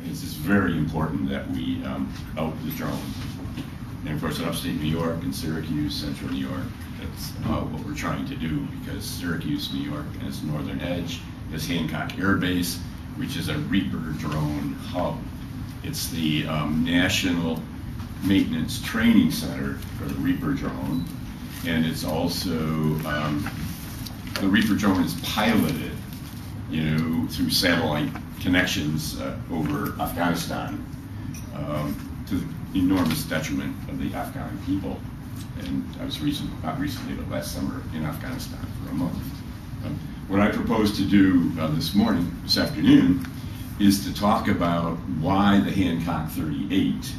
It's just very important that we out the drone. And of course, in upstate New York and Syracuse, central New York, that's what we're trying to do, because Syracuse, New York, and its northern edge is Hancock Air Base, which is a Reaper drone hub. It's the National Maintenance Training Center for the Reaper drone, and it's also, the Reaper drone is piloted, through satellite connections over Afghanistan, to the enormous detriment of the Afghan people. And I was not recently, but last summer in Afghanistan for a month. What I propose to do this afternoon, is to talk about why the Hancock 38,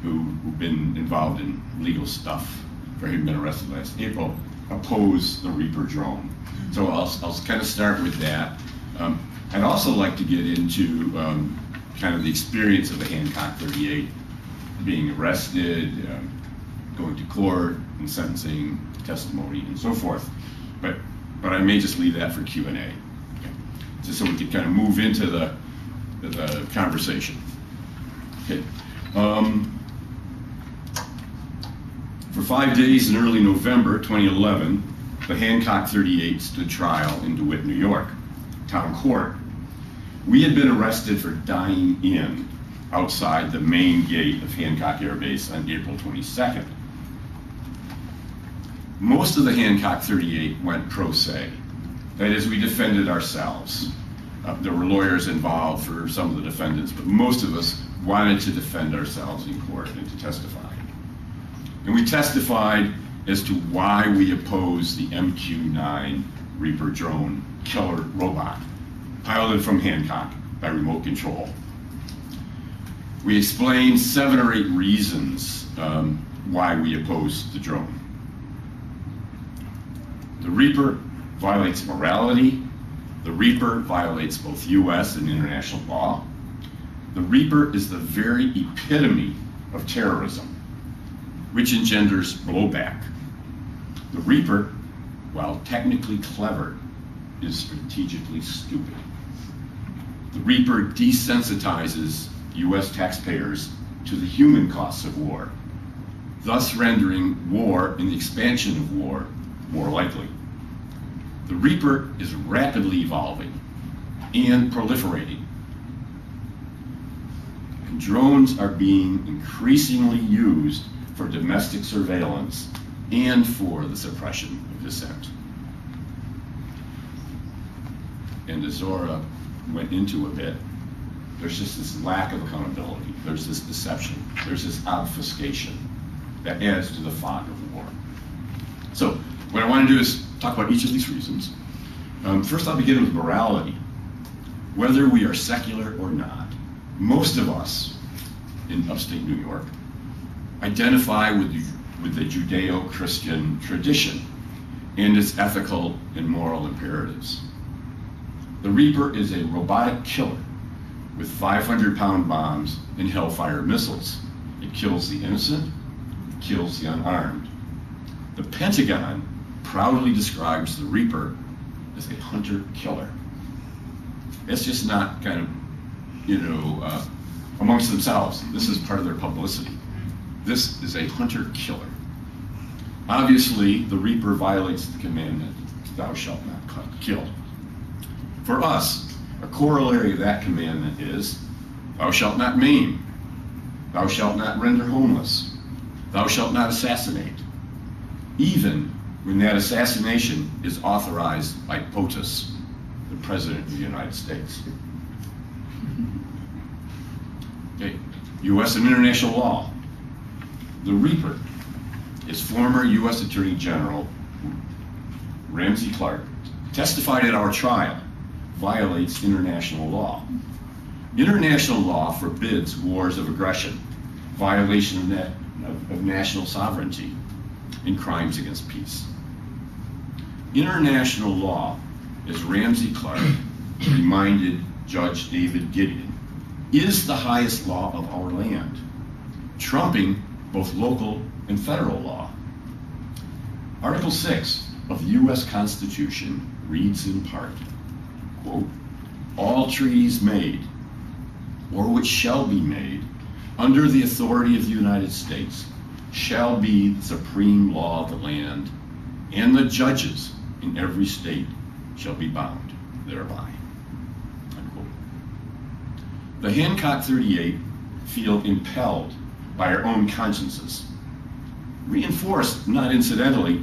who've been involved in legal stuff for having been arrested last April, oppose the Reaper drone. So I'll kind of start with that. I'd also like to get into kind of the experience of the Hancock 38, being arrested, going to court, and sentencing, testimony, and so forth. But I may just leave that for Q&A, okay? Just so we can kind of move into the conversation. Okay. For 5 days in early November 2011, the Hancock 38 stood trial in DeWitt, New York, town court. We had been arrested for dying in outside the main gate of Hancock Air Base on April 22nd. Most of the Hancock 38 went pro se. That is, we defended ourselves. There were lawyers involved for some of the defendants, but most of us wanted to defend ourselves in court and to testify. And we testified as to why we oppose the MQ-9 Reaper drone killer robot, piloted from Hancock by remote control. We explained 7 or 8 reasons why we oppose the drone. The Reaper violates morality. The Reaper violates both U.S. and international law. The Reaper is the very epitome of terrorism, which engenders blowback. The Reaper, while technically clever, is strategically stupid. The Reaper desensitizes U.S. taxpayers to the human costs of war, thus rendering war and the expansion of war more likely. The Reaper is rapidly evolving and proliferating. And drones are being increasingly used for domestic surveillance and for the suppression of dissent. And as Zora went into a bit, there's just this lack of accountability. There's this deception. There's this obfuscation that adds to the fog of war. So what I want to do is talk about each of these reasons. First, I'll begin with morality. Whether we are secular or not, most of us in upstate New York identify with the Judeo-Christian tradition and its ethical and moral imperatives. The Reaper is a robotic killer with 500-pound bombs and Hellfire missiles. It kills the innocent, it kills the unarmed. The Pentagon proudly describes the Reaper as a hunter-killer. It's just not kind of, amongst themselves. This is part of their publicity. This is a hunter-killer. Obviously, the Reaper violates the commandment, thou shalt not kill. For us, a corollary of that commandment is, thou shalt not maim, thou shalt not render homeless, thou shalt not assassinate, even when that assassination is authorized by POTUS, the President of the United States. Okay. U.S. and international law. The Reaper is former U.S. Attorney General Ramsey Clark, testified at our trial, violates international law. International law forbids wars of aggression, violation of national sovereignty, and crimes against peace. International law, as Ramsey Clark reminded Judge David Gideon, is the highest law of our land, trumping both local and federal law. Article 6 of the U.S. Constitution reads in part, quote, all treaties made or which shall be made under the authority of the United States shall be the supreme law of the land, and the judges in every state shall be bound thereby. Unquote. The Hancock 38 feel impelled by our own consciences, reinforced, not incidentally,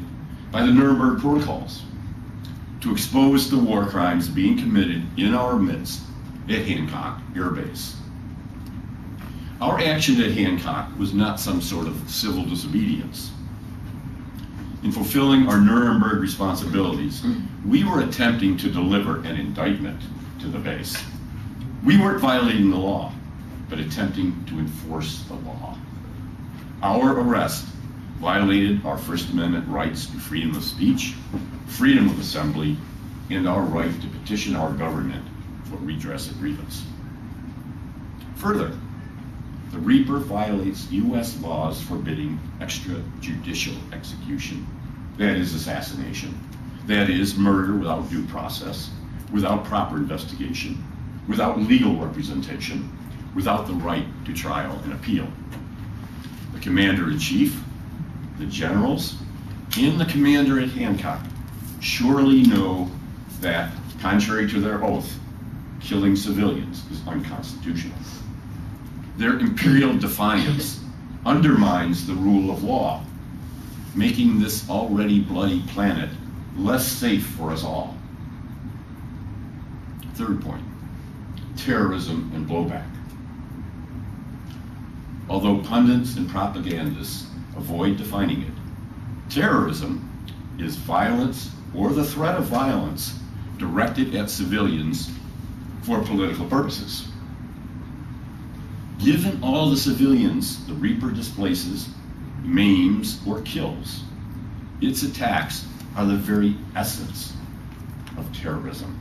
by the Nuremberg Protocols, to expose the war crimes being committed in our midst at Hancock Air Base. Our action at Hancock was not some sort of civil disobedience. In fulfilling our Nuremberg responsibilities, we were attempting to deliver an indictment to the base. We weren't violating the law, but attempting to enforce the law. Our arrest violated our First Amendment rights to freedom of speech, freedom of assembly, and our right to petition our government for redress of grievance. Further, the Reaper violates U.S. laws forbidding extrajudicial execution, that is assassination, that is murder without due process, without proper investigation, without legal representation, without the right to trial and appeal. The Commander-in-Chief, the generals, and the commander at Hancock surely know that, contrary to their oath, killing civilians is unconstitutional. Their imperial defiance undermines the rule of law, making this already bloody planet less safe for us all. Third point, terrorism and blowback. Although pundits and propagandists avoid defining it, terrorism is violence or the threat of violence directed at civilians for political purposes. Given all the civilians the Reaper displaces, maims, or kills, its attacks are the very essence of terrorism.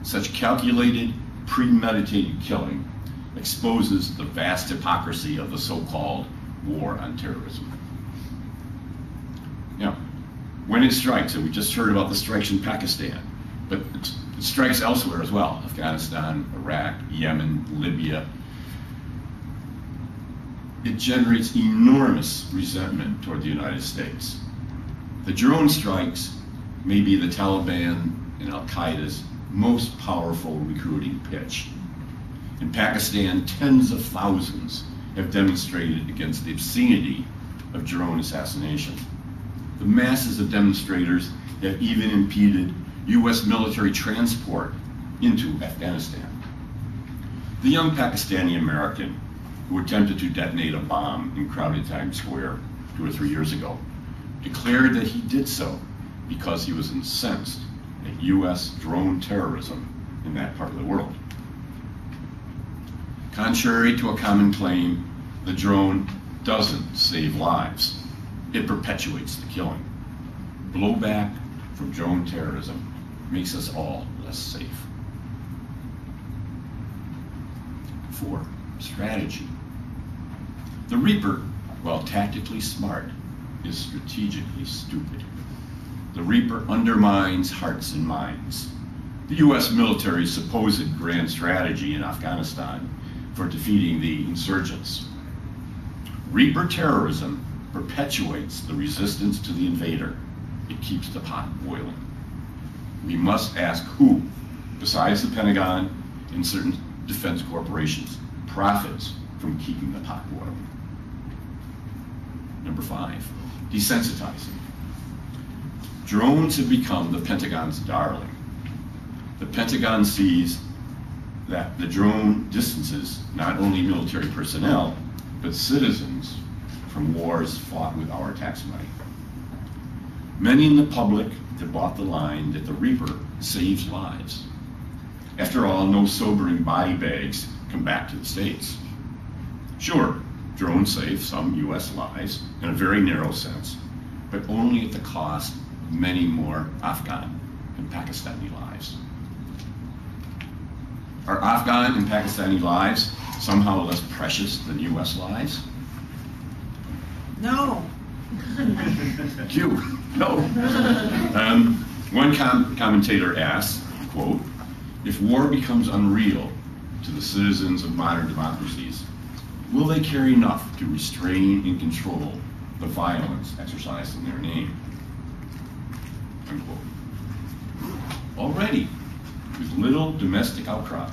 Such calculated, premeditated killing exposes the vast hypocrisy of the so-called war on terrorism. Now, when it strikes, and we just heard about the strikes in Pakistan, but it strikes elsewhere as well, Afghanistan, Iraq, Yemen, Libya, it generates enormous resentment toward the United States. The drone strikes may be the Taliban and Al-Qaeda's most powerful recruiting pitch. In Pakistan, tens of thousands have demonstrated against the obscenity of drone assassination. The masses of demonstrators have even impeded U.S. military transport into Afghanistan. The young Pakistani American who attempted to detonate a bomb in crowded Times Square 2 or 3 years ago declared that he did so because he was incensed at U.S. drone terrorism in that part of the world. Contrary to a common claim, the drone doesn't save lives. It perpetuates the killing. Blowback from drone terrorism makes us all less safe. 4, strategy. The Reaper, while tactically smart, is strategically stupid. The Reaper undermines hearts and minds. The U.S. military's supposed grand strategy in Afghanistan for defeating the insurgents. Reaper terrorism perpetuates the resistance to the invader. It keeps the pot boiling. We must ask who, besides the Pentagon and certain defense corporations, profits from keeping the pot boiling. Number 5, desensitizing. Drones have become the Pentagon's darling. The Pentagon sees that the drone distances not only military personnel, but citizens from wars fought with our tax money. Many in the public have bought the line that the Reaper saves lives. After all, no sobering body bags come back to the States. Sure, drones save some U.S. lives in a very narrow sense, but only at the cost of many more Afghan and Pakistani lives. Are Afghan and Pakistani lives somehow less precious than U.S. lives? No. Q, no. One commentator asks, quote, if war becomes unreal, to the citizens of modern democracies, will they care enough to restrain and control the violence exercised in their name? Unquote. Already, with little domestic outcry,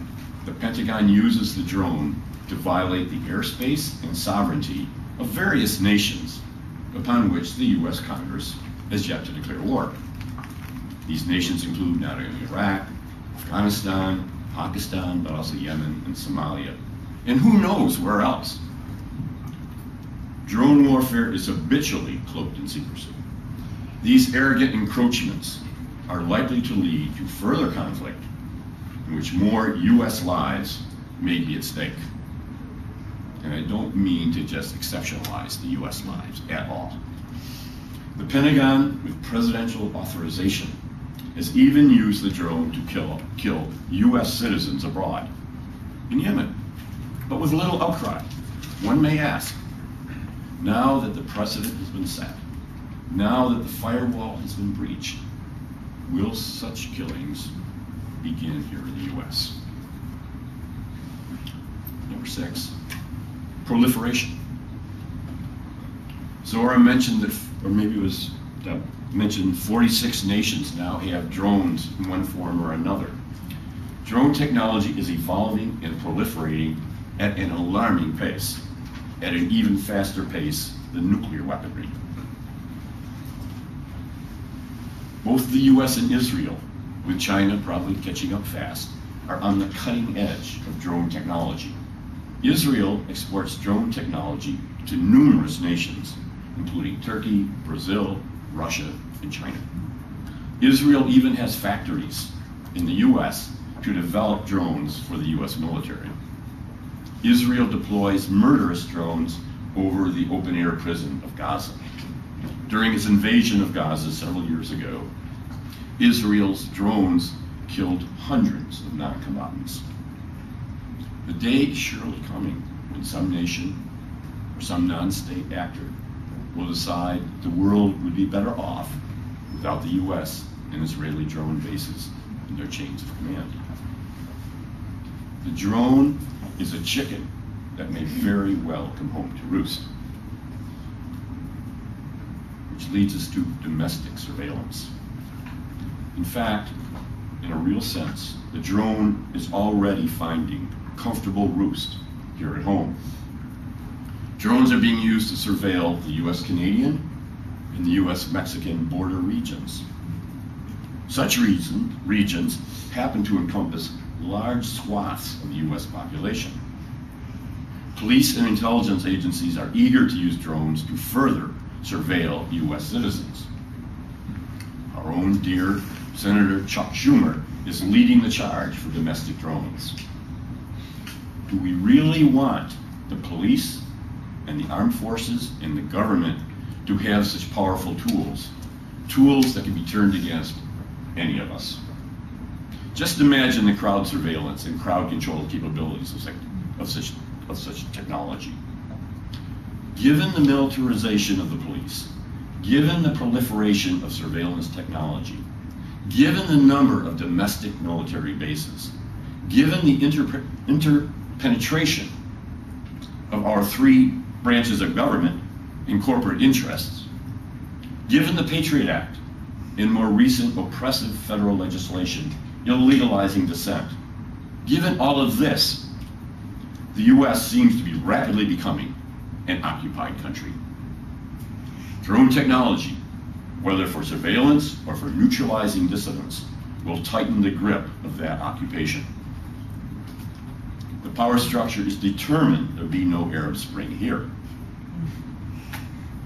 the Pentagon uses the drone to violate the airspace and sovereignty of various nations upon which the U.S. Congress has yet to declare war. These nations include not only Iraq, Afghanistan, Pakistan, but also Yemen and Somalia, and who knows where else. Drone warfare is habitually cloaked in secrecy. These arrogant encroachments are likely to lead to further conflict in which more U.S. lives may be at stake. And I don't mean to just exceptionalize the U.S. lives at all. The Pentagon, with presidential authorization, has even used the drone to kill U.S. citizens abroad, in Yemen, but with little outcry. One may ask, now that the precedent has been set, now that the firewall has been breached, will such killings begin here in the U.S.? Number 6, proliferation. Zora mentioned that, or maybe it was mentioned, 46 nations now have drones in one form or another. Drone technology is evolving and proliferating at an alarming pace, at an even faster pace than nuclear weaponry. Both the US and Israel, with China probably catching up fast, are on the cutting edge of drone technology. Israel exports drone technology to numerous nations, including Turkey, Brazil, Russia, and China. Israel even has factories in the US to develop drones for the US military. Israel deploys murderous drones over the open-air prison of Gaza. During its invasion of Gaza several years ago, Israel's drones killed hundreds of non-combatants. The day is surely coming when some nation or some non-state actor will decide the world would be better off without the US and Israeli drone bases in their chains of command. The drone is a chicken that may very well come home to roost. Which leads us to domestic surveillance. In fact, in a real sense, the drone is already finding comfortable roost here at home. Drones are being used to surveil the US-Canadian and the US-Mexican border regions. Such regions happen to encompass large swaths of the US population. Police and intelligence agencies are eager to use drones to further surveil US citizens. Our own dear Senator Chuck Schumer is leading the charge for domestic drones. Do we really want the police and the armed forces and the government to have such powerful tools that can be turned against any of us? Just imagine the crowd surveillance and crowd control capabilities of such technology. Given the militarization of the police, given the proliferation of surveillance technology, given the number of domestic military bases, given the interpenetration of our three branches of government and corporate interests, given the Patriot Act and more recent oppressive federal legislation illegalizing dissent, given all of this, the US seems to be rapidly becoming an occupied country. Drone technology, whether for surveillance or for neutralizing dissidents, will tighten the grip of that occupation. The power structure is determined there be no Arab Spring here,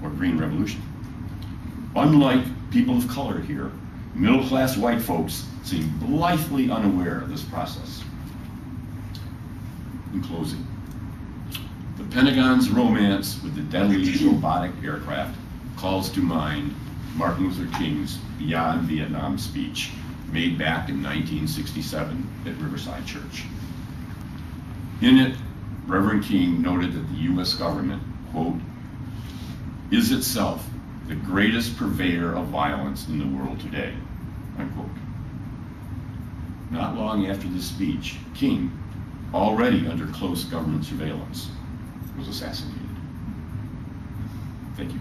or Green Revolution. Unlike people of color here, middle-class white folks seem blithely unaware of this process. In closing, the Pentagon's romance with the deadly robotic aircraft calls to mind Martin Luther King's Beyond Vietnam speech made back in 1967 at Riverside Church. In it, Reverend King noted that the US government, quote, is itself the greatest purveyor of violence in the world today, unquote. Not long after this speech, King already under close government surveillance, was assassinated. Thank you.